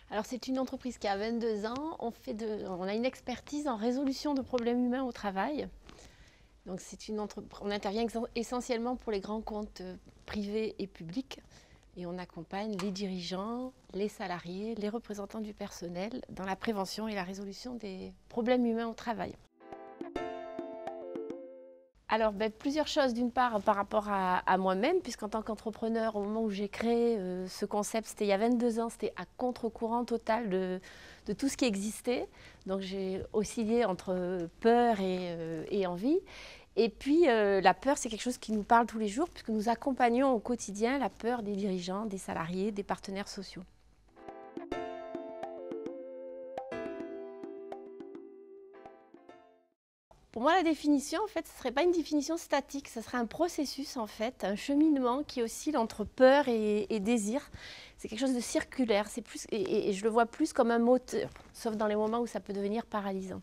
Alors c'est une entreprise qui a 22 ans, on a une expertise en résolution de problèmes humains au travail. Donc on intervient essentiellement pour les grands comptes privés et publics et on accompagne les dirigeants, les salariés, les représentants du personnel dans la prévention et la résolution des problèmes humains au travail. Alors, plusieurs choses. D'une part, par rapport à moi-même, puisqu'en tant qu'entrepreneur, au moment où j'ai créé ce concept, c'était il y a 22 ans, c'était à contre-courant total de tout ce qui existait. Donc, j'ai oscillé entre peur et envie. Et puis, la peur, c'est quelque chose qui nous parle tous les jours, puisque nous accompagnons au quotidien la peur des dirigeants, des salariés, des partenaires sociaux. Pour moi, la définition, en fait, ce ne serait pas une définition statique, ce serait un processus, en fait, un cheminement qui oscille entre peur et désir. C'est quelque chose de circulaire, c'est plus, et je le vois plus comme un moteur, sauf dans les moments où ça peut devenir paralysant.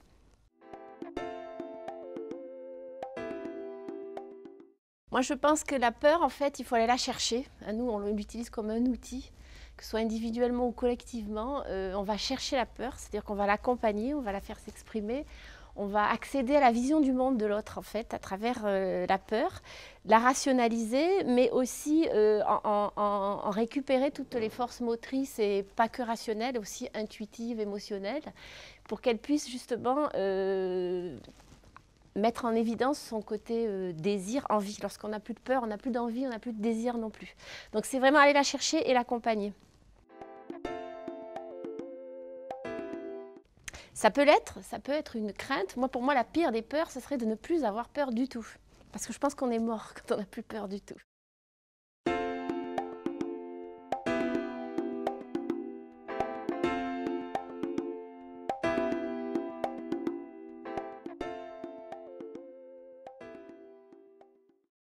Moi, je pense que la peur, en fait, il faut aller la chercher. Nous, on l'utilise comme un outil, que ce soit individuellement ou collectivement. On va chercher la peur, c'est-à-dire qu'on va l'accompagner, on va la faire s'exprimer. On va accéder à la vision du monde de l'autre, en fait, à travers la peur, la rationaliser, mais aussi en récupérer toutes les forces motrices et pas que rationnelles, aussi intuitives, émotionnelles, pour qu'elle puisse justement mettre en évidence son côté désir, envie. Lorsqu'on n'a plus de peur, on n'a plus d'envie, on n'a plus de désir non plus. Donc c'est vraiment aller la chercher et l'accompagner. Ça peut l'être, ça peut être une crainte. Pour moi, la pire des peurs, ce serait de ne plus avoir peur du tout. Parce que je pense qu'on est mort quand on n'a plus peur du tout.